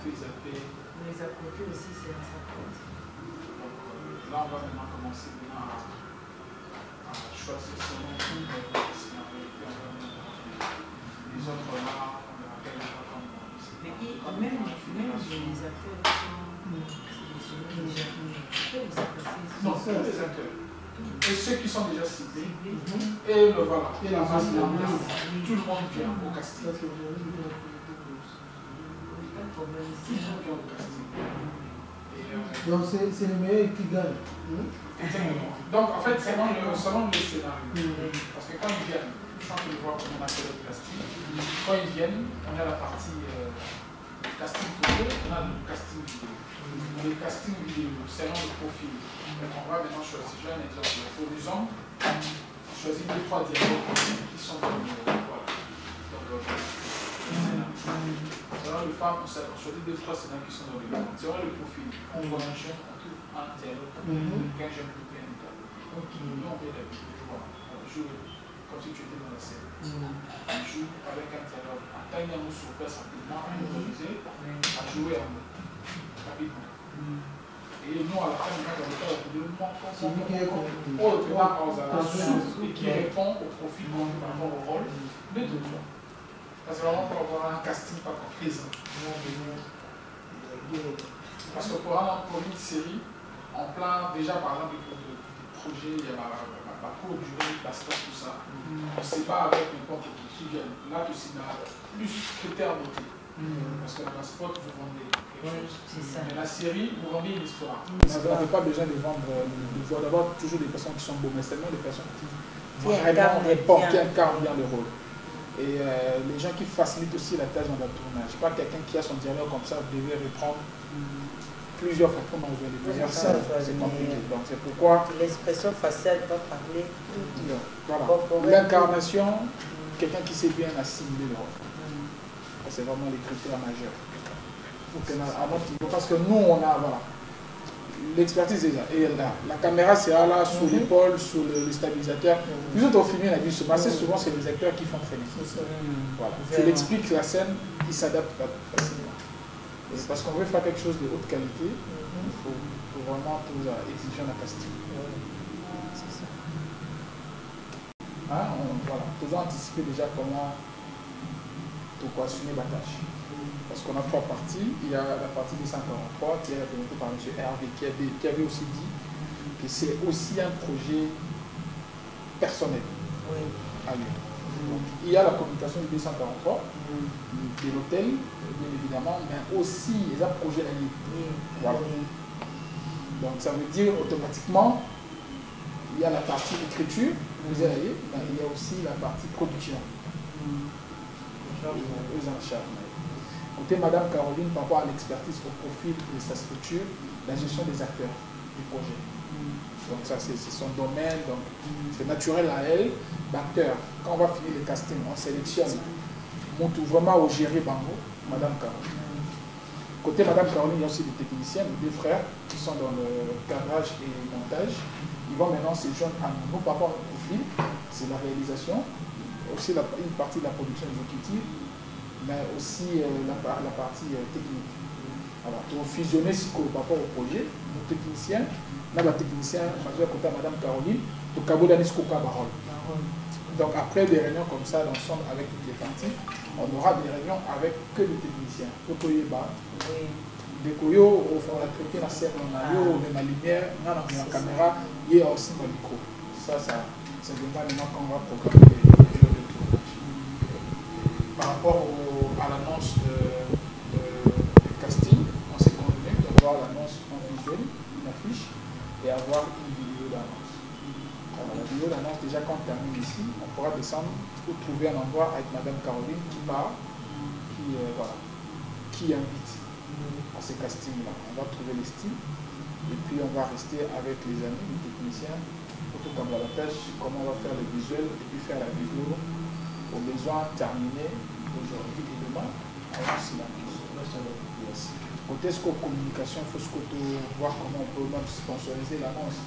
fait zapper. Les à côté aussi, c'est un sapot. Donc là, on va maintenant commencer à choisir selon tout le scénario. Les autres là, on les rappelle pas comme mais même les acteurs qui sont sélectionnés déjà, non, tous les acteurs. Et ceux qui sont déjà ciblés, et le voilà, et la masse, tout le monde vient au casting. Donc c'est le meilleur qui gagne. Donc en fait, selon le scénario. Parce que quand ils viennent, je pense qu'ils voient comment on a fait le casting. Quand ils viennent, on a la partie casting photo, on a le casting vidéo. Le casting vidéo, selon le profil. Donc on va maintenant choisir, j'ai un exemple. Pour les hommes, on choisit 2-3 dialogues qui sont dans le voilà. Selon les femmes, on choisit 2-3 scénarios qui sont dans le dialogue. Selon le profil, on voit un jeune, on trouve un dialogue, qu'un jeune couple et un dialogue. Nous on fait d'habitude, voilà. On joue comme si tu étais dans la scène. On joue avec un dialogue. En temps, il y a une surprise rapidement, à improviser, à jouer rapidement. Et nous, à la fin, on va faire la vidéo, et qui répond au profil par rapport au rôle de tout le monde. Parce que vraiment, pour avoir un casting pas présent. Parce que pour une série, en plein, déjà par exemple, le projet, il y a la cour du juridique, la sport, tout ça. On ne sait pas avec n'importe qui vient. Là, tu sais, plus critères beauté. Parce que dans la sport, vous vendez quelque chose. Mais la série, vous vendez une histoire. Vous n'avez pas besoin de vendre. Il faut d'abord toujours des personnes qui sont beaux, mais seulement des personnes qui vraiment répondent, qui incarnent bien le rôle. Et les gens qui facilitent aussi la tâche dans le tournage. Pas quelqu'un qui a son dialogue comme ça, vous devez reprendre plusieurs fois pour vous les plusieurs fois. C'est compliqué. Donc c'est pourquoi. L'expression faciale va parler. Voilà. L'incarnation, quelqu'un qui sait bien assimiler le rôle. C'est vraiment les critères majeurs. Parce que nous, on a l'expertise déjà. Et la caméra sera là sous l'épaule, sous le stabilisateur. Nous autres, au film, on a vu assez souvent, c'est les acteurs qui font très bien. Voilà. Tu l'expliques la scène, ils s'adaptent facilement. Et parce qu'on veut faire quelque chose de haute qualité, il faut vraiment exiger un casting. C'est ça. Voilà. Faisons anticiper déjà comment assumer la tâche. Parce qu'on a 3 parties. Il y a la partie des 143 qui est représentée par M. Hervé qui avait aussi dit que c'est aussi un projet personnel à lui. Donc, il y a la communication du 243 de l'hôtel, bien évidemment, mais aussi les projets alliés. Voilà. Donc ça veut dire automatiquement il y a la partie écriture, vous allez, mais il y a aussi la partie production. Côté Madame Caroline, par rapport à l'expertise au profil de sa structure, la gestion des acteurs du projet. Donc ça c'est son domaine, donc c'est naturel à elle. L'acteur, quand on va finir le casting, on sélectionne, on monte vraiment au géré Bango, Madame Caroline. Côté Madame Caroline, il y a aussi des techniciens, des frères qui sont dans le cadrage et le montage. Ils vont maintenant se joindre à nous par rapport au profil, c'est la réalisation. Aussi une partie de la production exécutive, mais aussi la partie technique. Alors, pour fusionner par rapport au projet, nos techniciens, notre technicien, majeur côté Madame Caroline, pour Kabodanis Koka Barol. Donc, après des réunions comme ça, l'ensemble avec toutes les parties, on aura des réunions avec que les techniciens. Otoyeba, Dekoyo, on a traité la scène, on a la lumière, on a la caméra, il y a aussi le micro. Ça, c'est vraiment quand on va programmer les jours de tournage. Par rapport à l'annonce de casting, on s'est convenu d'avoir l'annonce en visuel, une affiche, et avoir une vidéo d'annonce. Alors la vidéo d'annonce, déjà quand on termine ici, on pourra descendre pour trouver un endroit avec Madame Caroline qui part, qui invite à ces castings-là. On va trouver les styles, et puis on va rester avec les amis, les techniciens, tout comme la tâche, comment on va faire le visuel et puis faire la vidéo au besoin terminé aujourd'hui et demain. Alors, c'est la yes. Côté communication, il faut voir comment on peut même sponsoriser l'annonce.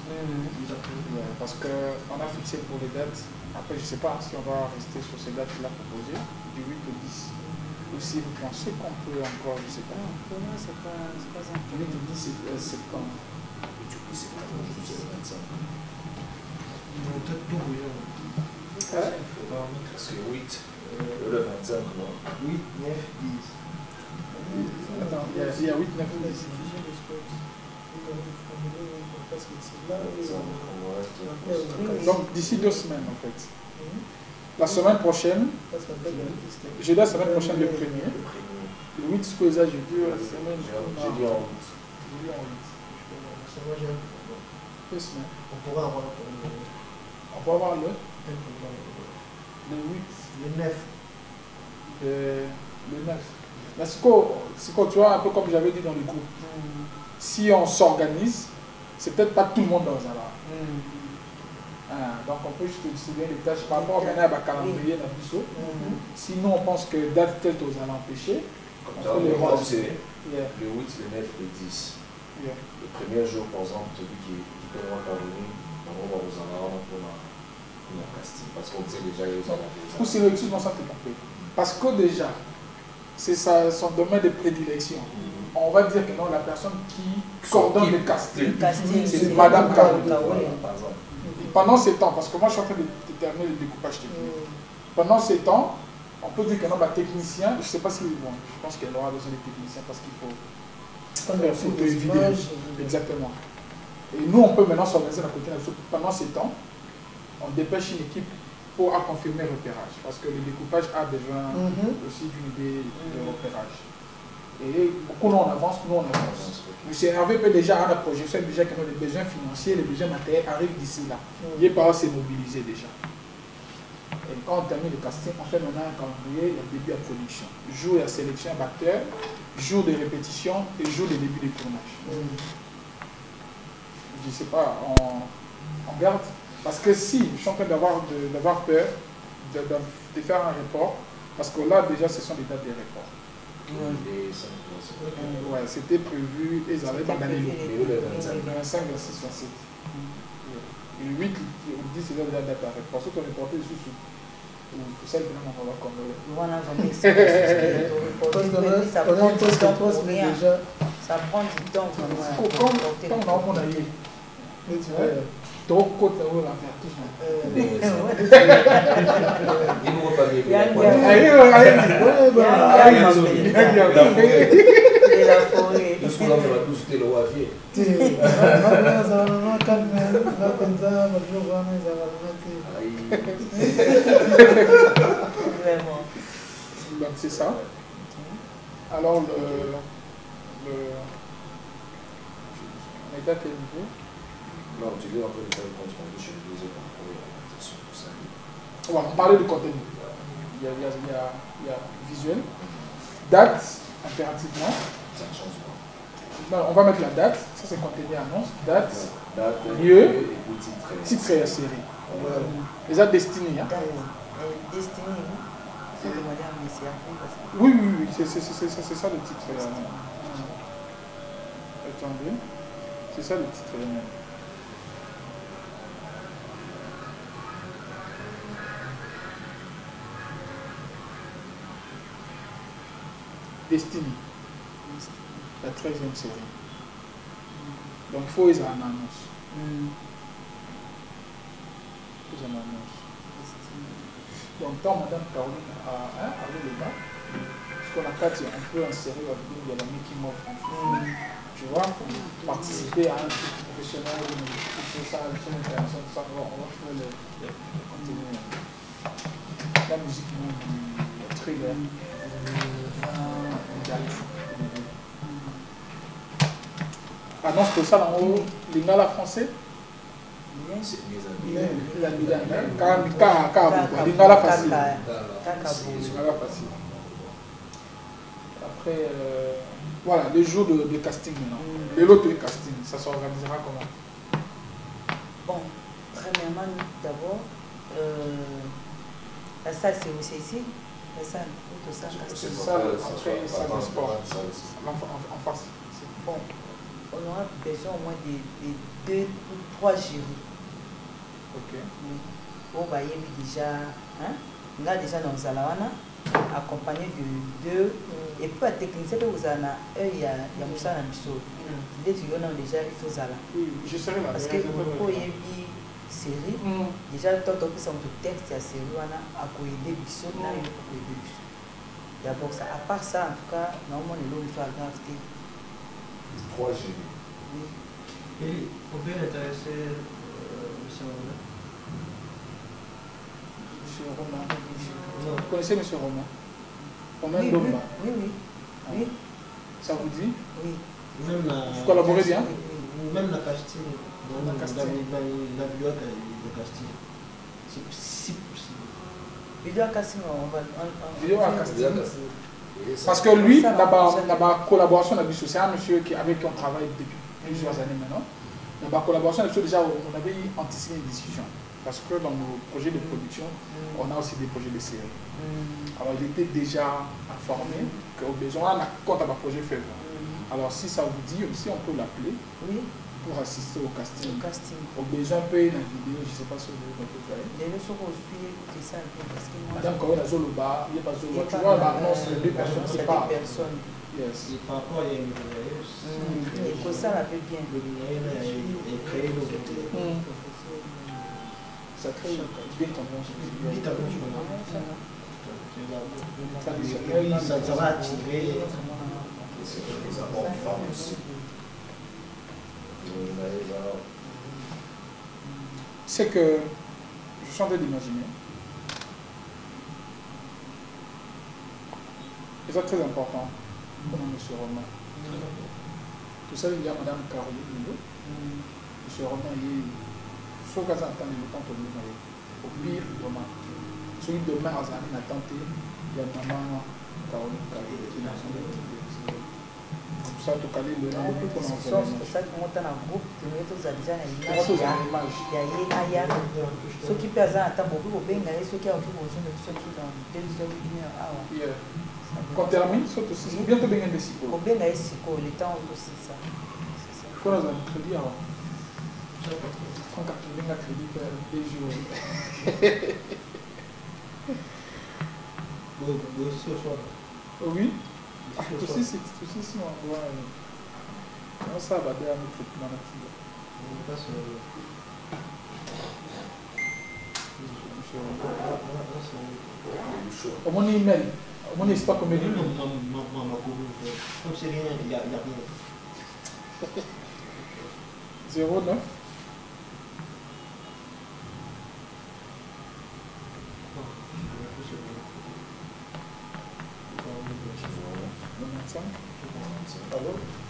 Parce qu'on a fixé pour les dates. Après, je ne sais pas si on va rester sur ces dates-là proposées, du 8 au 10. aussi, vous pensez qu'on peut encore, je ne sais pas. Non, pour moi, c'est pas un Je vais te dire, c'est septembre. Tu peux c'est pas juste le 25. Peut-être tout, oui. Parce que 8, le 25, non. 8, 9, 10. Attends, il y a 8, 9, 10. Donc d'ici 2 semaines en fait. La semaine prochaine, jeudi la semaine prochaine le 1er. Le 8 supposé jeudi la semaine. Jeudi en 8. Jeudi en 8. 2 semaines. On pourra avoir On peut avoir le 8. le 9. Le 9. Mais c'est quoi, tu vois, un peu comme j'avais dit dans le groupe. Si on s'organise, c'est peut-être pas tout le monde dans un bar. Donc on peut juste distribuer les tâches par rapport maintenant à calendrier dans le Sinon on pense que date telle aux allons empêcher. Comme ça, le 8, Yeah. le 9, le 10. Yeah. Le premier jour, par exemple, celui qui peut nous parvenir, on va aux allants pour la casting. Parce qu'on sait déjà les allants. Pour ces réussir dans ça, c'est parfait. Parce que déjà, c'est son domaine de prédilection. On va dire que non, la personne qui coordonne le casting, c'est Madame Caroline. Pendant ces temps, parce que moi je suis en train de terminer le découpage technique. Pendant ces temps, on peut dire que non, technicien, je ne sais pas si bon, je pense qu'elle aura besoin de techniciens parce qu'il faut faire photo et vidéo. Exactement. Et nous, on peut maintenant s'organiser à côté. Pendant ces temps, on dépêche une équipe pour confirmer le repérage. Parce que le découpage a besoin aussi d'une idée de repérage. Et beaucoup nous on avance, nous on avance. M. Hervé peut déjà avoir la projection déjà que les besoins financiers, les besoins matériels arrivent d'ici là. Il est pas assez mobilisé déjà. Et quand on termine le casting, on fait maintenant un calendrier, le début de production. Jour de la sélection d'acteurs, jour de répétition et jour de début de tournage. Je ne sais pas, on garde. Parce que si je suis en train d'avoir peur de faire un report, parce que là déjà ce sont des dates de report. Ouais, c'était prévu et ils avaient pas gagné le 25, 26, 27. Et le 8, le 10, c'est déjà la date à report. Parce qu'on est porté dessus pour celle que nous on va comme voilà, ça prend du temps. Quand on a eu, trop côte la vertige. Il nous repart bien. La forêt. Nous sommes là pour tous c'était le wafier. Vraiment. Donc c'est ça. Alors on est à quel niveau? Non, tu dis un peu de faire le compte rendu chez le deuxième par rapport à l'orientation, tout ça. Voilà, on parlait du contenu. Il y a visuel, date, impérativement. Ça change pas. Non, on va mettre la date, ça c'est contenu annonce, date, lieu lieu, et titre et la série. Les dates destinées. Hein. Destiné, c'est de moderne, mais c'est après. Oui, c'est ça le titre. Attendez, c'est ça le titre. Destiny, la 13e série. Donc il faut les annonces. Donc quand Madame Caroline avait le bas, parce qu'on a 4, on peut insérer il y a la Mickey Mouse. Tu vois, pour participer à un truc professionnel, ça, on va faire le contenu. La musique, le trailer. Annonce pour ça en haut, l'ingala français. c'est mes amis. L'ingala facile. L'ingala facile. Après, voilà, le jour de casting maintenant. Et l'autre casting, ça s'organisera comment? Bon, premièrement, d'abord, la salle c'est aussi ici. La salle, c'est ça, après, salle de sport. En face. Bon, on aura besoin au moins de 2 ou 3 jurys. Ok. On va y aller déjà, hein? Là déjà dans Zalawana, accompagné de deux. Et puis, la technicien que vous avez, il y a Moussa Nabiso. Les étudiants ont déjà il faut ça là. Oui, je serai là. Parce que pour y série, déjà le temps que ça me texte à série, on a aider Bisso, on a aider Bisso. D'abord ça, à part ça, en tout cas, normalement les lots sont grave. 3G. Oui. Et on peut intéresser M. Romain. Monsieur Romain. Non. Vous connaissez M. Romain? Romain Oui, Domba. oui, oui. Oui. Ça vous dit? Oui. Même la, vous collaborez bien? Même la Castille, dans la Castille. bibliothèque de Castille. Si possible. Vidéo à Cassim, on va. Vidéo à Castille. Parce que lui, la collaboration, c'est un monsieur avec qui on travaille depuis plusieurs années maintenant. La collaboration, déjà, on avait anticipé une discussion. Parce que dans nos projets de production, on a aussi des projets de série. Alors, il était déjà informé qu'au besoin, on a compte à un projet fait. Alors, si ça vous dit aussi, on peut l'appeler pour assister au casting. Au besoin, on peut y une vidéo, je ne sais pas si vous pouvez faire. Madame Kawé, la Zoloba, il n'y a pas Zoloba. Tu vois, l'annonce, les deux personnes, c'est pas. Yes. Et par rapport à une et que ça l'avait bien. Ça crée bien tendance. Ça va attirer. C'est des apports de femmes aussi. C'est que je suis en train d'imaginer. Et c'est très important pour M. Romain. Tout ça, il y a Mme Caroline Milo. M. Romain, il est sur le temps de temps pour nous. Au pire, Romain. Celui de demain, à Zani, a tenté, il y a Maman Caroline qui est dans son ça, tout calé, le nom de tout c'est ça qui monte dans le groupe, tu mets tous les gens il y a ceux qui pèsent un temps beaucoup, ceux qui ont besoin de ceux qui ont des quand on termine, c'est aussi bientôt bien des psychos. Combien de psychos, le temps aussi ça. Quoi dans un crédit alors? Franck a trouvé un crédit pour des jours. Oui. Tout ceci, si on voit. Ça va bien notre traitement naturel. Au mon email, au mon espace comme il dit. Comme c'est rien, il n'y a rien. 09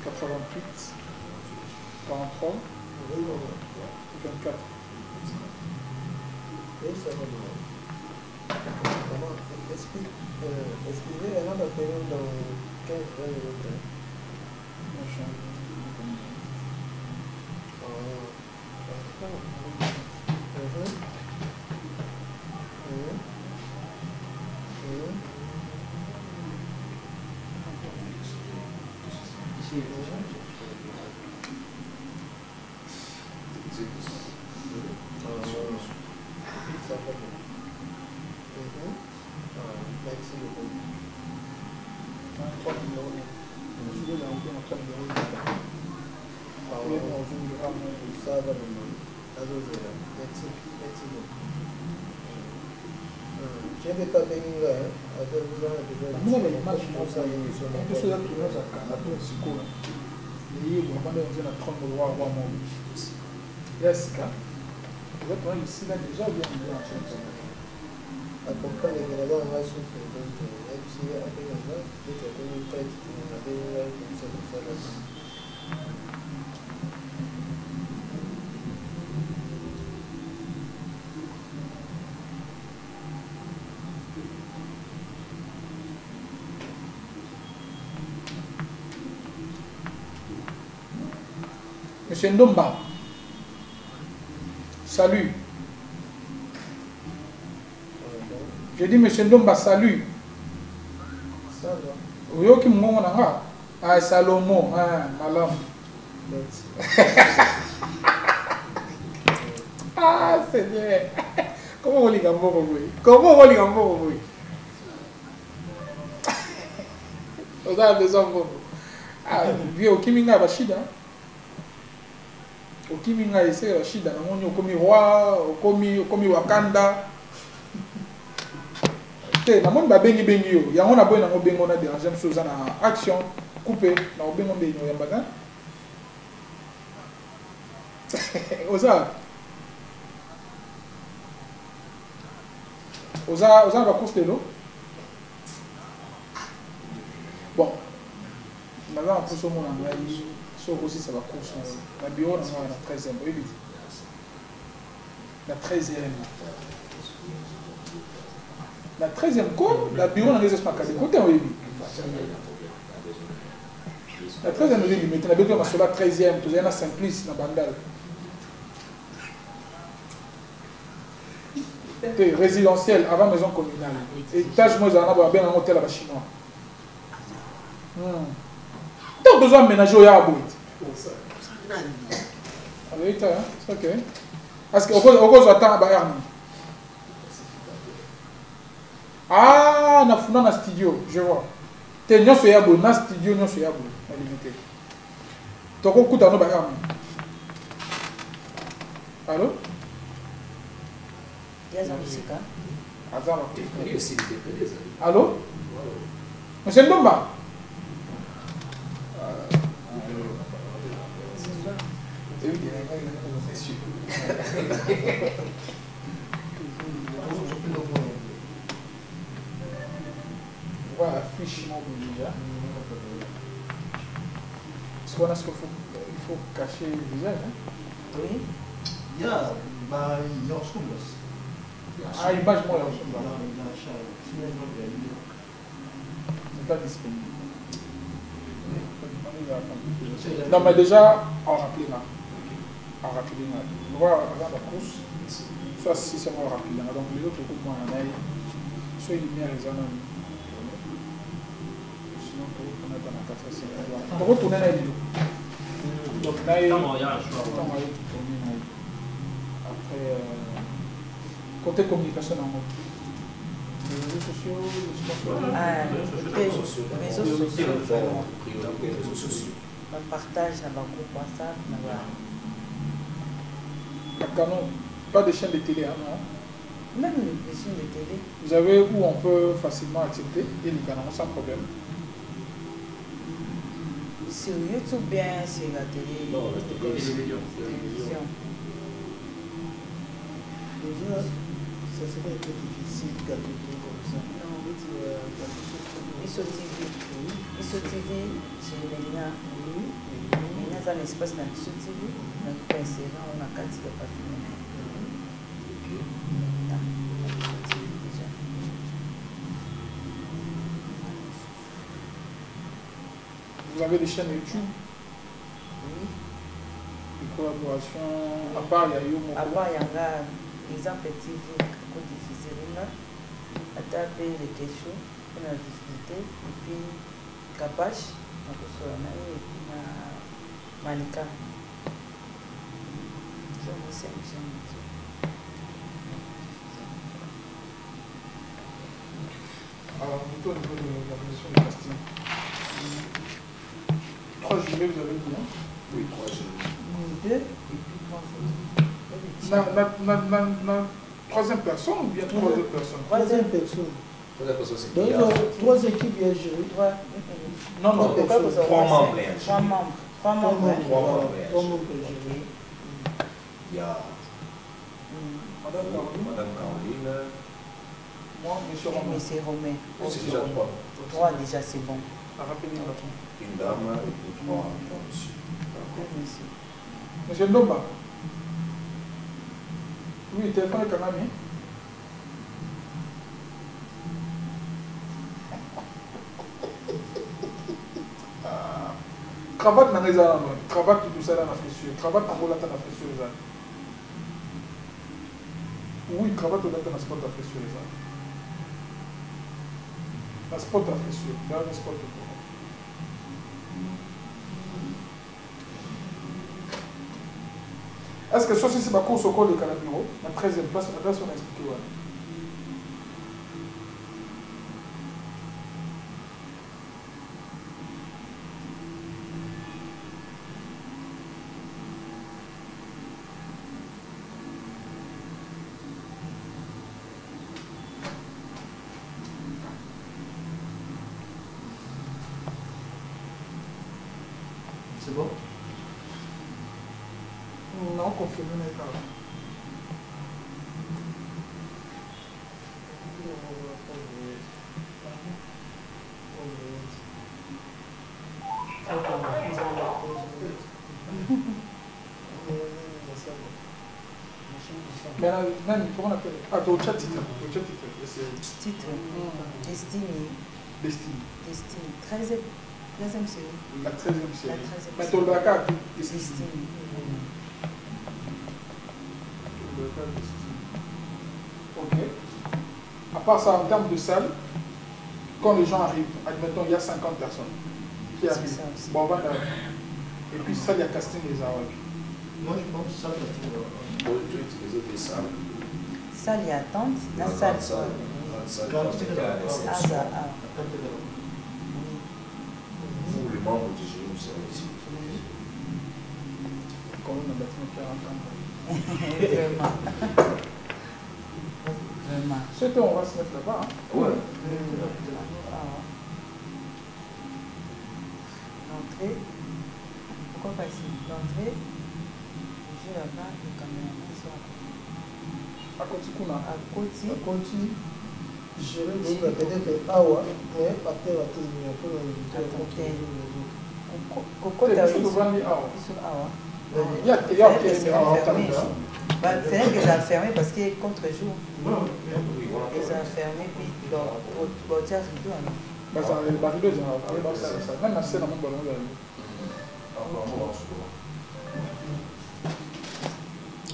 88 43 24. Expliquez la note paiement dans 15-20 minutes. Merci beaucoup. Ça va merci beaucoup. Je vais pas venir là. Accompagne les gens à souffrir. Donc, si après les gens, dès qu'il y a une tête, on a des comme ça là. Monsieur Ndomba, salut. Je dis Monsieur Ndomba, salut. Ça va. Oui, ok, mon nga. Ah, Salomon, ah, malam. Merci. Ah, Seigneur. Comment on lit Gambo, oui? Comment on lit Gambo, oui? On a besoin de ah, vieux au Kiminga Bashida. Au Kiminga essaie Bashida, on komi roi, komi Wakanda. Te na mon ba bengi yo. Ya on a boy na mo bengo na déranger chose na action couper na bengo bengo ya baga. Oza va course de l'eau. Bon. Maintenant, pour ce moment, aussi ça va course. La bureau, on a la 13e. Oui, la 13e. La 13e quoi? La bureau, on a les espaces de côté, oui. La 13e, on a besoin de sur la 13e. Tu as un simplice dans Bandal. Résidentiel avant maison communale. Étage, moi, j'en ai bien un hôtel à chinois. Tu as besoin de ménager au Yabouit. C'est ok. Parce qu'on peut attendre à Bayern. Ah, on a un studio, je vois. Tu es sur Yabouit, on a un studio, on a sur Yabouit. Tu as un coup à Bayern. Allô? Allô? Monsieur Ndomba? Voilà, fiche déjà. Est-ce qu'on a ce qu'il faut cacher le visage? Oui. Il y a ah, image moi, c'est pas disponible. Non, mais déjà, en rappeler là. En rappeler là. On va regarder la course. Soit si c'est moi rappeler là. Donc les autres, écoute moi en aille. Soit il y a les années. Sinon, on a dans la 4e. On va retourner là. Donc là, il y a un choix. Après. Côté communication en mode. Les réseaux sociaux, les réseaux sociaux. On partage dans le groupe WhatsApp. Pas de chaîne de télé, hein, non? Même les chaînes de télé. Vous avez où on peut facilement accepter et les canaux sans problème. Sur YouTube, bien, sur la télé. Non, la télévision. Déjà, ça serait un peu difficile de garder comme ça. Non, ISO TV, chez Léna. Léna, c'est un espace dans ISO TV. On a inséré, on a 4 qui pas fini. Déjà. Vous avez des chaînes YouTube? Oui. Des collaborations, à part il y a eu À part, il y a un exemple TV qui diffusé là. À taper les questions, on a diffusé. Et puis, Kapache, on a reçu un et puis Malika. Je vous sais, alors, plutôt au niveau de l'organisation du casting. 3 juillet, vous avez dit, hein? Oui, 3 juillet. 2 et puis 3 troisième personne ou bien 3 autres personnes? Troisième personne. Donc, 3 équipes bien gérées. Non, non, 3 membres. 3 membres. 3 membres. 3 membres gérés. Il y a Madame Caroline. Moi, monsieur Romain. Monsieur Romain. C'est déjà 3. 3 déjà, c'est bon. Rappelez-moi. Une dame et 3 monsieur. Monsieur Ndomba. Oui, téléphone est quand même. Cravate dans les armes, cravate tout ça dans la fessure, cravate en haut là dans la fessure les armes. Oui, cravate dans la sport à fessure les armes. La sport à fessure, dans le sport tout. Est-ce que ceci c'est ma course au col de Calabiro, la 13e place, on a expliqué. C'est bon? Non, confirmé n'est pas. Mais là, même, comment on appelle? Ah, au chat titre. Titre. Destiny. Destiny. Destiny. 13e série. La 13e série. La 13e Mais série. Tolbaka, Destiny. Ok. À part ça, en termes de salle, quand les gens arrivent, admettons, il y a 50 personnes qui arrivent. ça aussi. Bon, ben, et puis ça, il y a casting des Arabes. Moi, je pense que ça, Pour utiliser des salles. Salle et attente. La salle. Ça, Quand c'est c'est à là. l'exception. Oui. Vous, les membres du jury, vous serez ici. Quand on a un bâtiment qui a entendre. Vraiment. Vraiment. C'était, on va se mettre là-bas. Hein. Ouais. L'entrée. Pourquoi pas ici? L'entrée. Je vais là-bas, les caméramans sont À Kotikuna. à côté. Continue. Je vais dire peut-être Awa, mais après, on va te dire pour Coco, C'est t'as juste vu? devant les Arabes. Ils sont à Il y a C'est vrai que c'est en fermé. C'est vrai qu'ils ont fermé parce qu'il est contre-jour. Oui, voilà. Ils ont fermé, puis bon, tiens, rideau. Bah, ça, les barrières, ça. Même la scène, dans mon ballon, il y a eu.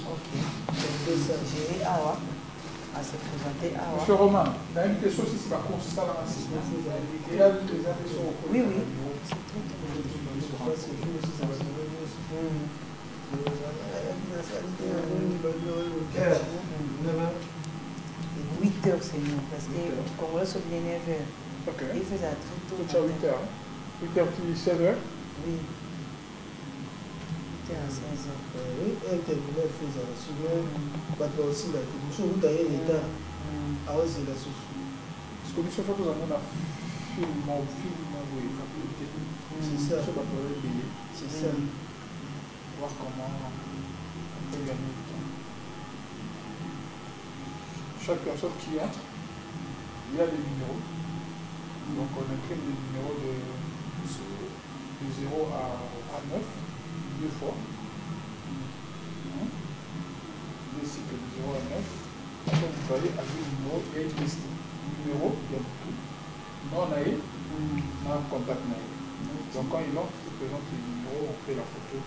Ok. Gérer Awa. À se présenter Awa. Monsieur Romain, il y a une question aussi, c'est la course, ça, là, c'est il y a des impressions. Oui, oui. C'est très, très bien. 8 heures, c'est mieux. Parce que quand on se vient 9 heures, Ok. il faisait très tôt. Tu as 8 heures. 8 heures, puis 16 heures. Oui. 8 heures à 16 heures. Oui, elle terminait, elle faisait la souvent, pas de aussi la commission, vous avez l'État, à ose la souffle. Parce que nous sommes tous en train de filmer, oui, C'est ça, ça va pouvoir payer. c'est ça. Voir comment on peut gagner du temps. Chaque personne qui entre, il y a des numéros. Donc on imprime des numéros de 0 à 9, deux fois. Deux cycles de 0 à 9. Après vous voyez avec le numéro, il y a une liste. Numéro, il y a tout. Non, on a un contact. Donc quand il entre, il présente le numéro, on fait la photo.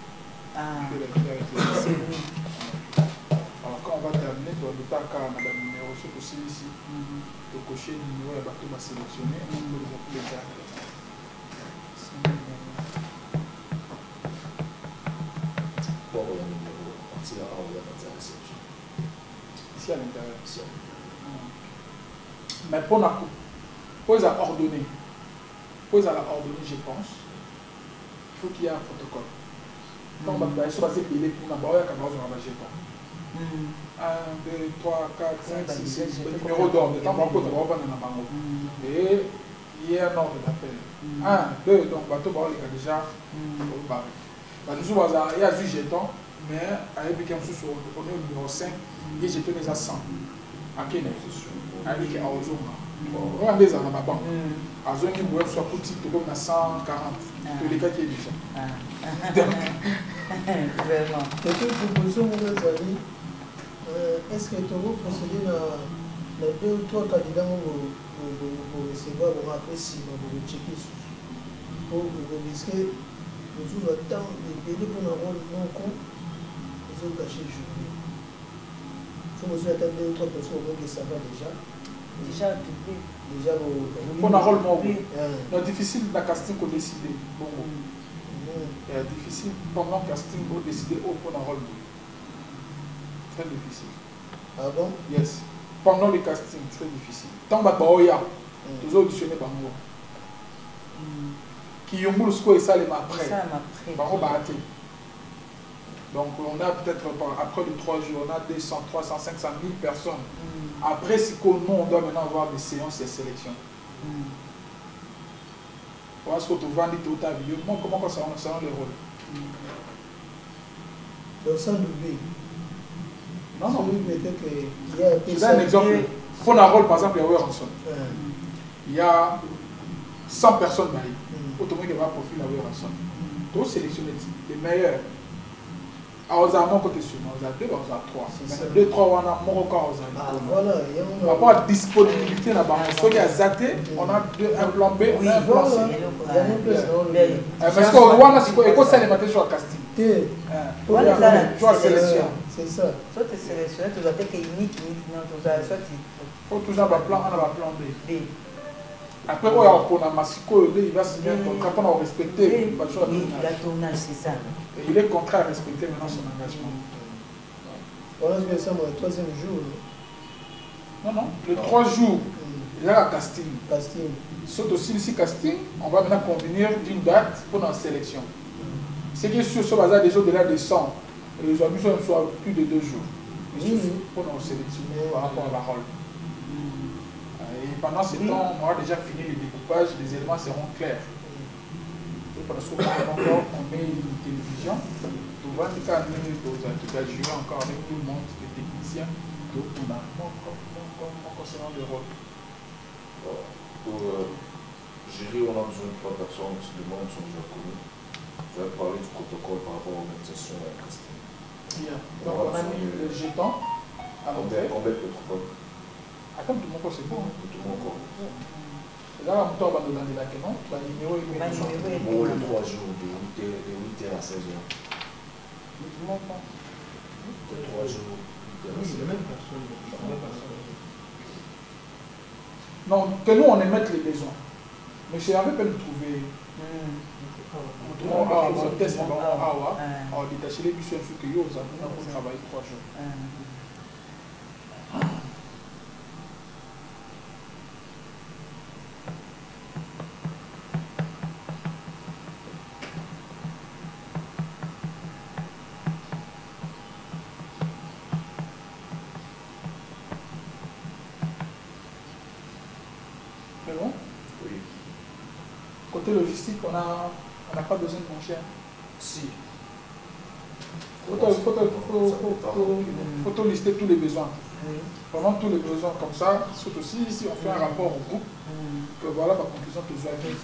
Ah, On fait la vidéo avec le c'est numéro. lui. Alors quand on va terminer, dans le tas car on a le numéro, ce aussi ici, de cocher le numéro, il y a tout va sélectionner, on peut les appeler les cartes. Bon, on a un numéro, partir à on va partir à la réception. Ici à l'intérieur. Ici, Mais pour la coupe, pour les ordonner, je pense, il faut qu'il y ait un protocole. Donc, on va se passer payer pour la barre, on va avoir jeton. 1, 2, 3, 4, 5, 6, 7, le numéro d'ordre. Et il y a un ordre d'appel. 1, 2, donc bateau est déjà au barré. Nous avons il y a 8 jetons, mais avec quelqu'un sur on est au numéro 5, les jetons les à 100. À Kenya, avec les Aozoma. On a des ans à banque. À zone où on soit petit, tout comme à 140. Tous les cas qui est déjà. Vraiment. Quelques propositions, vous avez est-ce que tu vas procéder dans 2 ou 3 candidats pour recevoir après 6 mois pour checker pour risquer de tout le temps de payer pour un rôle non con, ils ont caché le jour. Il faut aussi attendre 2 ou 3 personnes au moins que ça va déjà. Déjà doublé. Déjà, Pour un rôle non, c'est difficile de casting pour décider. Bon, c'est difficile pendant le casting pour décider pour un rôle. Très difficile. Ah bon? Yes. Pendant le casting, très difficile. Tant que tu as auditionné par moi. Qui ont voulu ce ça les après. Donc on a peut-être après les 3 jours, on a 200, 300, 500 000 personnes. Après, si on doit maintenant avoir des séances de sélection. Parce que tu vas dire tout ta vie, comment ça va les rôles? Donc sans doubler. Non, non. C'est un exemple. Fonarol, par exemple, il y a Weranson. Il y a 100 personnes là. Automatiquement, il va profil à Weranson. Donc, sélectionner les meilleurs. À Ozamon, côté sur moi, on a 2, on a 3. 2, 3, on a Morocco, voilà. Par rapport à disponibilité là-bas, il y a Zaté, on a un plan B, on a un plan C. Parce que Rwanda, c'est quoi ça les matins sur la casting? Tu as sélection. C'est ça. Soit tu sélectionnes, tu dois être unique, non, tu dois soit il faut toujours avoir un plan A, un plan B. Après, on a Massiko, il va signer un contrat pour nous respecter. Oui, la tournage, c'est ça. Et il est contraint à respecter maintenant son engagement. On a vu ça le 3e jour. Non, non. Le 3 jours, il y a un casting. Casting. Sauf aussi ici casting, on va maintenant convenir d'une date pour la sélection. Ce qui est sûr, ce bazar déjà au-delà de 100. Les ambitions soient plus de 2 jours. Pour nous sélectionner par rapport à la rôle. Et pendant ce temps, on aura déjà fini le découpage, les éléments seront clairs. Parce que on met une télévision, tu vois, tu vas jouer encore avec tout le monde, les techniciens, donc on a concernant le rôle. Pour gérer, on a besoin de 3 personnes, les membres sont déjà connus. Je vais parler du protocole par rapport à l'organisation et à la casting. Donc on a mis le jeton à l'entrée. Combien de protocole? Attends, tout le monde c'est bon. Tout le monde. Là, on va nous donner la question. Le numéro est bon, les 3 jours de 8h à 16h. Le 3 jours. Oui, c'est la même personne. Non, que nous on émette les besoins. Monsieur Hervé peut nous trouver. On teste, on détache les bus sur que nous avons travaillé 3 jours. Côté logistique, on n'a pas besoin de mon cher. Si. Il faut lister tous les besoins. Pendant tous les besoins comme ça, surtout si on fait un rapport au groupe, que voilà ma conclusion que vous avez.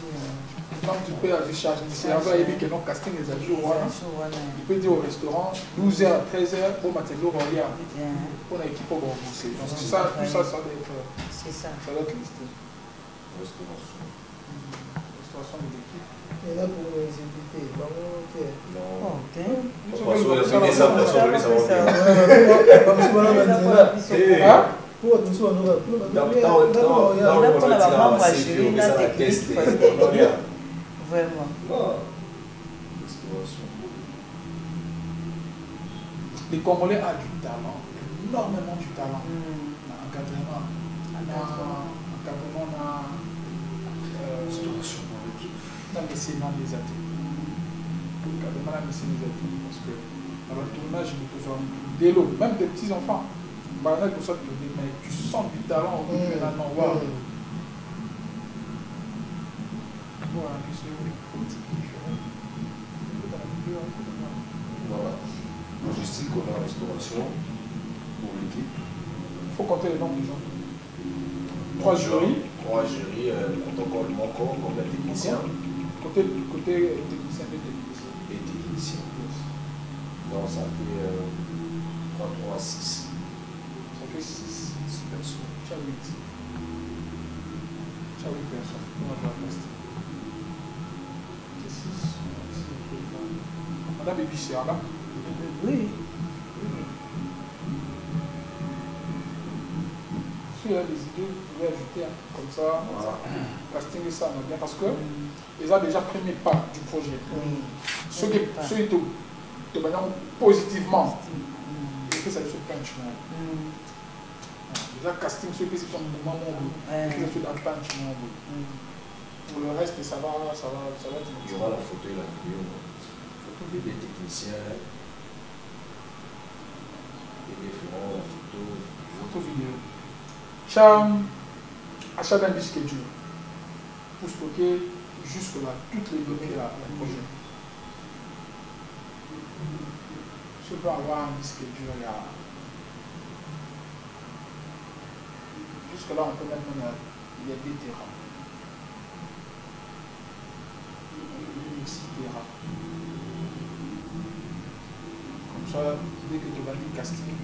Donc tu peux aller chercher, c'est avant il dit que non casting les ajours, il peut dire au restaurant 12h à 13h, bon matériau regarde. On a équipe pour rembourser. Donc tout ça doit être listé. Restauration des équipes. Et là pour les invités, les Congolais ont du talent, énormément du talent. Encadrement, dans les sénats des athées. Encadrement dans les sénats des athées. Parce que dans le tournage, il faut dès l'eau, même des petits enfants. Mais tu sens du talent au bout de l'année. Voilà. Logistique, on a la restauration pour l'équipe. Il faut compter le nombre de gens. 3 jurys. 3 jurys, le protocole manquant, comme les techniciens. Côté technicien, Et techniciens. Donc ça fait 3, 3, 6. Ça fait 6 personnes. Tu as 8. Tu as 8 personnes. On va faire rester. C'est 6. Madame Bibi, c'est là. Oui. Si il y a des idées, vous pouvez ajouter comme ça, casting ça bien parce que ils ont déjà pris mes pas du projet. Ceux qui te manière positivement, et que ça se punch. Déjà casting ceux qui sont au moment où ils sont dans le punch. Pour le reste, ça va être. Il y aura la photo et la vidéo. Les techniciens et les feront la photo vidéo. Achat d'un disque dur pour stocker jusque là toutes les données là, le projet. Je peux avoir un disque dur, il y a... Jusque là, on peut même mettre il y a 2 terrains. 6 terrains. Comme ça, dès que tu vas dire casting,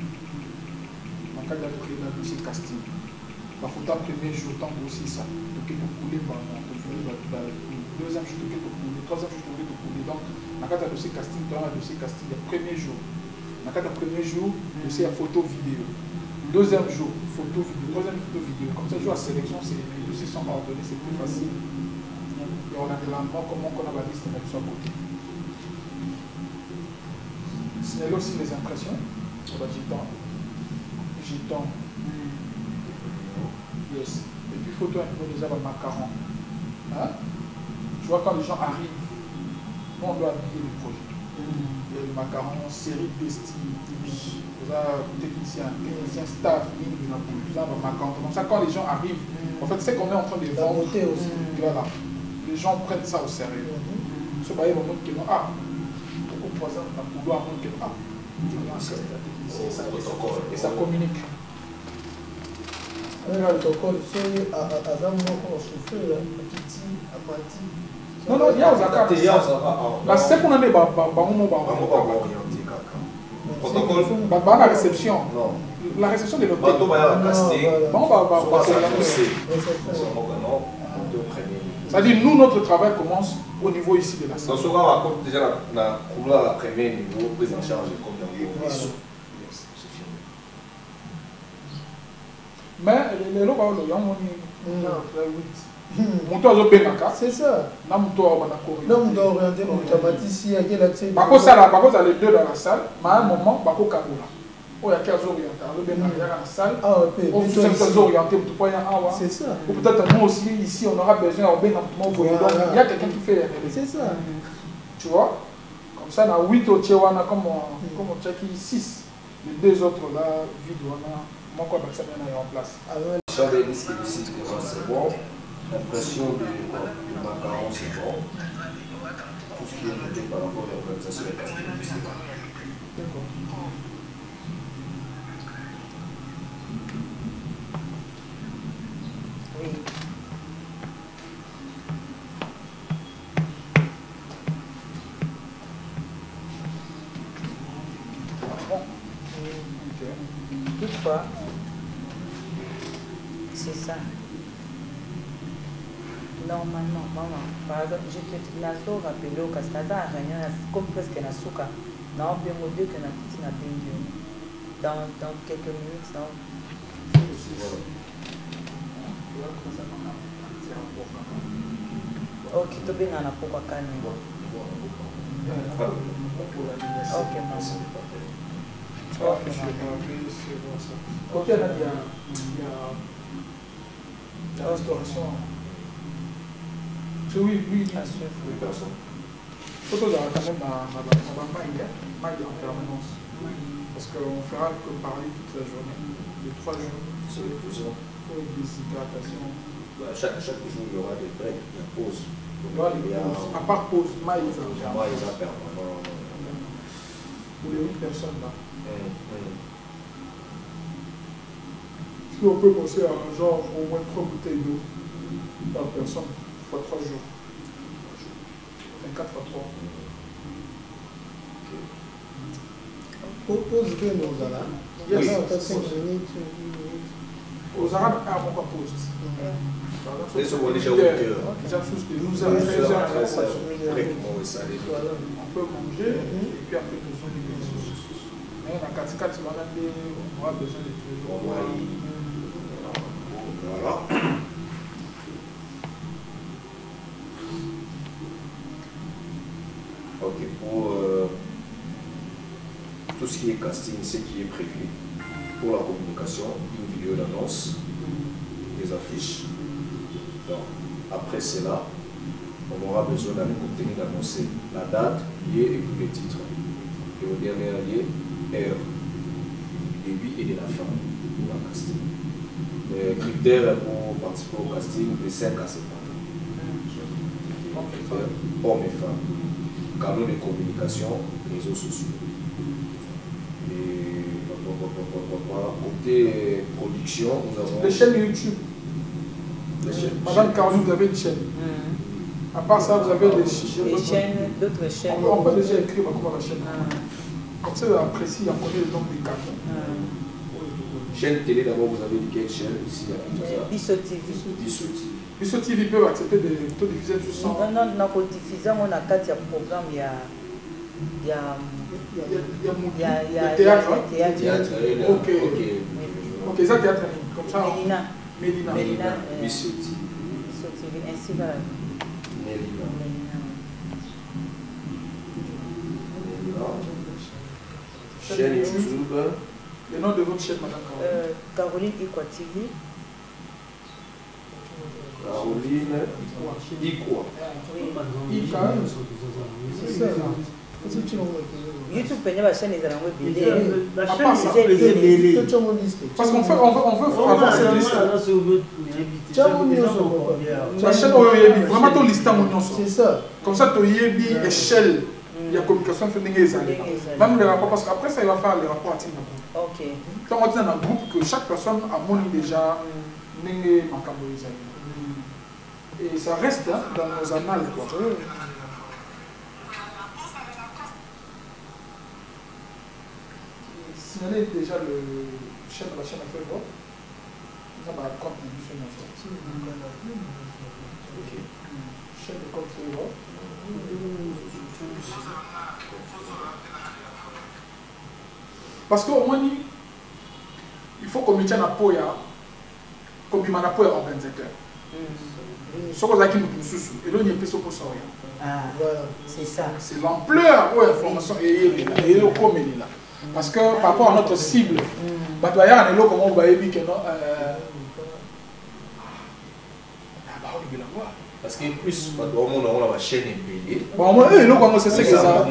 en cas de créer un dossier casting, il faut que premier jour, tant aussi ça. Donc, il faut couler par le deuxième jour, il faut couler, le troisième jour, il faut couler. Donc, en cas de dossier casting, tu as un dossier casting le premier jour. En cas de premier jour, dossier à photo vidéo. Deuxième jour, photo vidéo. Troisième photo vidéo. Comme ça, jour à sélection, les dossiers sont ordonnés, c'est plus facile. Et on a de l'endroit, comment on a la liste, mais sur côté. Signale aussi les impressions. On va jeton. Yes. Et puis photo un peu déjà le macaron. Hein? Tu vois quand les gens arrivent, nous on doit habiller le projet. Il y a le macaron, série bestie, technicien, staff, macaron. Comme ça quand les gens arrivent, en fait c'est qu'on est en train de vendre. Aussi. Voilà. Les gens prennent ça au sérieux. Ce bail va montrer que beaucoup de fois on a pouvoir montrer que et ça communique. Non, il y a aux accords. C'est qu'on a des la réception. La réception de l'hôtel. C'est-à-dire, nous, notre travail commence au niveau ici de la salle. Dans ce cas, on raconte déjà la première niveau, prise en charge comme dans le mais les lots, il y a un c'est ça. Non, on orienté automaticien, il y a l'accès. Par contre, ça les deux dans la salle, mais à un moment, Bako Kabola. Oh, il y a 15 orientés. Il y a la salle. C'est ça. Ou peut-être nous aussi, ici, on aura besoin de il y a quelqu'un qui fait les relais. C'est ça. Tu vois? Comme ça, on a 8 au Tchewana, comme on check 6. Les 2 autres là, vide, on a. Moi, quoi, ça vient en place. Champ des risques du site, c'est bon. L'impression de macaron, c'est bon. Tout ce qui est noté par rapport à l'organisation des castings, c'est bon. D'accord. Oui. Toutefois, c'est ça. Normalement, maman, par exemple, je te rappelle au Castaza, comme presque na souka, na bengo deux que na petite na bengo. Dans quelques minutes, non. Ok, tu bien na pourquoi calme. Ok, maman. Ok, il y a la restauration. Oui, personne. Surtout quand même dans maille en permanence. Parce qu'on fera que parler toute la journée. Les 3 jours. C'est le plus long. Pour une déshydratation. Chaque jour, il y aura des breaks, des pauses. À part pause, maille en permanence. Pour les 8 personnes là. Si on peut penser à un genre au moins 3 bouteilles d'eau par personne, fois 3 jours. 24 fois 3. Pause que nous allons. Il y a 5 minutes. Aux Arabes, on va pause. Et ce qu'on est déjà 8 heures. Déjà sous de 12 heures, 13 heures, on peut manger et puis après nous sommes libérés. Mais dans 4 on aura besoin de tout. Voilà. Ok, pour tout ce qui est casting, ce qui est prévu pour la communication, une vidéo d'annonce, des affiches. Donc, après cela, on aura besoin d'annoncer la date, lieu et puis le titre. Et au dernier lieu, heure, du début et de la fin pour la casting. Les critères pour participer au casting de 5 à 7 ans. Hommes et femmes. canaux de communication, réseaux sociaux. Et côté production, nous avons... Les chaînes YouTube. Madame Caroline, vous avez une chaîne. À part ça, vous avez des chaînes, d'autres chaînes. On peut déjà écrire comment la chaîne. Comme ça, on apprécie, on connaît le nom des cartons. Chaîne télé, d'abord, vous avez quelle chaîne ici à Bisso TV. Bisso TV peut accepter de diffuser du son. Non, on a diffusé, on a 4 programmes, il y a théâtre. Ok. Ok, ça théâtre. Comme ça. Mélina. Bisso TV. Bisso TV, ainsi va. Mélina. Chaîne YouTube. Le nom de votre chaîne, madame Caroline Ikwa TV. Caroline Ikwa. C'est ça. YouTube peut la chaîne des amis. La chaîne des amis. Parce qu'on veut avoir cette liste. La chaîne vraiment ton liste à mon c'est ça. Comme ça, tu as échelle. Il y a communication fait même les rapports, parce qu'après ça, il va faire les rapports à Tina. Ok. Donc, on dit dans un groupe que chaque personne a moni déjà Nengue Makambo. Et ça reste dans nos annales. Signalez déjà la chaîne a fait voir. Ça va compte de chaîne de compte fait voir. Parce qu'au moins, il faut qu'on me tienne à Poya, comme il m'a appuyé organisateur. Ce qu'on a qui nous pousse, et là, il y a un peu de ça. C'est ça. C'est l'ampleur où l'information est là. Parce que par rapport à notre cible, comment on va dire que non. Parce que plus, on a la chaîne payée. Bon, c'est ça.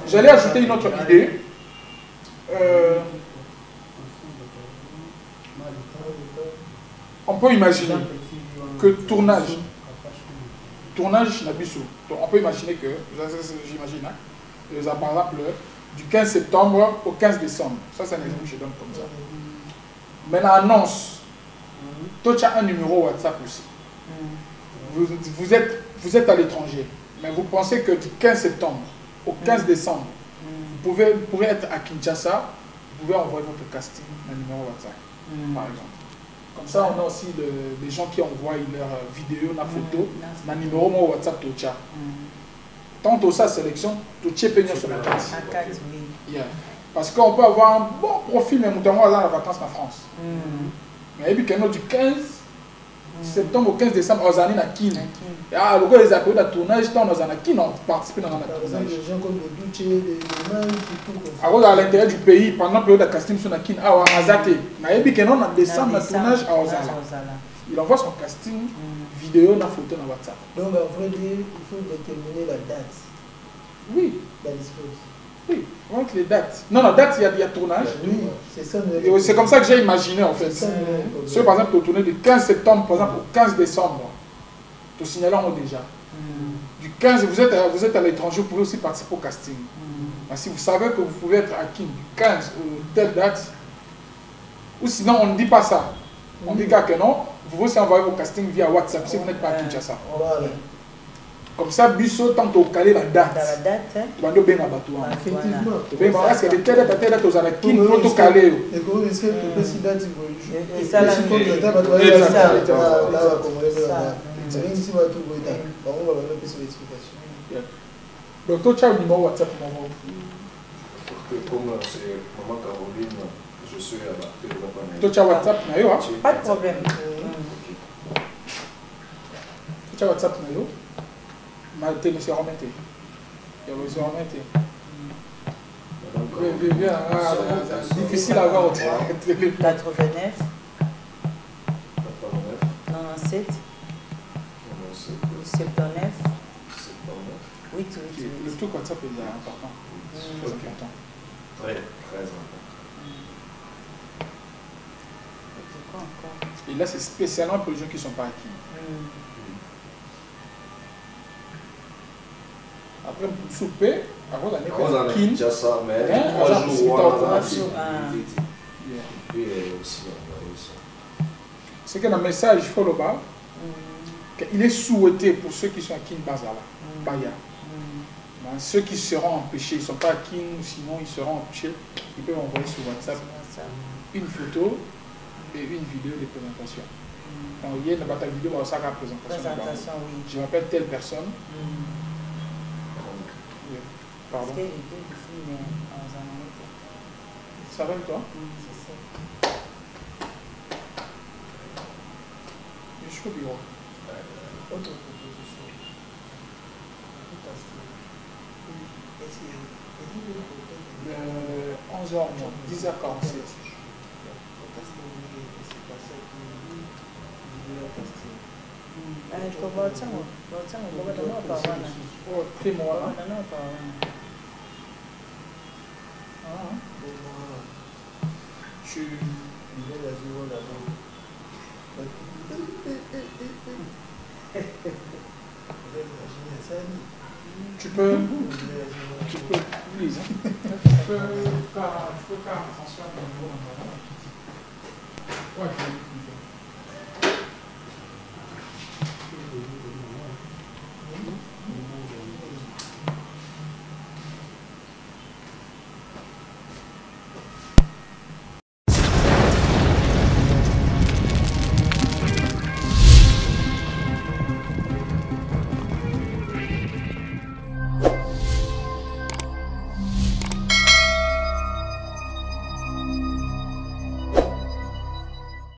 J'allais ajouter une autre idée. On peut imaginer que tournage Nabiso, on peut imaginer que, j'imagine, par exemple, du 15 septembre au 15 décembre. Ça, c'est un exemple que je donne comme ça. Mais l'annonce, toi, tu as un numéro WhatsApp aussi. Vous êtes à l'étranger, mais vous pensez que du 15 septembre au 15 décembre, vous pouvez être à Kinshasa, vous pouvez envoyer votre casting un numéro WhatsApp, par exemple. Comme ça, on a aussi des gens qui envoient leurs vidéos, leurs photos, un numéro WhatsApp. Tant que ça, sélection, tu es payé sur la carte. Parce qu'on peut avoir un bon profil, mais nous avons la vacances en France. Mais il y a du 15 septembre au 15 décembre, on a Kin. Ah, le gars, les appels de tournage, on a Kin, on participe dans le tournage. Des gens comme le Duce, des mains, tout. Alors, à l'intérieur du pays, pendant la période de casting, sur Kin, ah, on a Zate. Mais il y a en décembre, le tournage à Ozala. Il envoie son casting, vidéo, la photo dans WhatsApp. Donc, à vrai dire, il faut déterminer la date. Oui. La disposition. Oui, on montre les dates. Non, la date, il y a tournage. Oui, c'est ça. C'est comme ça que j'ai imaginé en fait. Si par exemple, tu tournes du 15 septembre par exemple, au 15 décembre, tu signalons déjà. Du 15, vous êtes à l'étranger, vous pouvez aussi participer au casting. Mais si vous savez que vous pouvez être à Kin du 15 ou telle date, ou sinon on ne dit pas ça. On dit que non, vous pouvez aussi envoyer vos castings via WhatsApp si vous n'êtes pas à Kinshasa. Voilà. Comme ça, Bisso, tant que tu calé la date. La date, tu vas bien à Batou. Effectivement. Mais parce que de telle date à telle date, tu as Kin pour tout caler. Et comment est-ce que tu peux si date il et ça, la donc, toi, tu as un numéro WhatsApp. Comme c'est Maman Caroline, je suis à la toi, tu as WhatsApp, pas de problème. Tu as WhatsApp, Maté, monsieur Romété. Il y a monsieur Romété. Difficile à voir au télé. 89 97 79 8 Le tout WhatsApp est important. C'est important. Très important. Et là, c'est spécialement pour les gens qui ne sont pas acquis. Après, pour souper, avant d'aller On a kin. déjà ça, mais Hein, 3 genre, jours, c'est on dans a trois aussi. jours, Et puis aussi, on a ça. C'est que dans le message, il faut le bas. Il est souhaité pour ceux qui sont à Kin Bazala, Baya. Ceux qui seront empêchés, ils ne sont pas à Kin, sinon ils seront empêchés, ils peuvent envoyer sur WhatsApp une photo et une vidéo de présentation. Donc, il y a une vidéo dans sa présentation. Oui. Je m'appelle telle personne. Pardon. Ça va toi? Je suis au bureau. Autre proposition. Est-ce qu'il y a 11h moins, 10h47. Oh, Clément. Tu peux, please, hein. Tu peux faire attention à ton niveau. Ouais.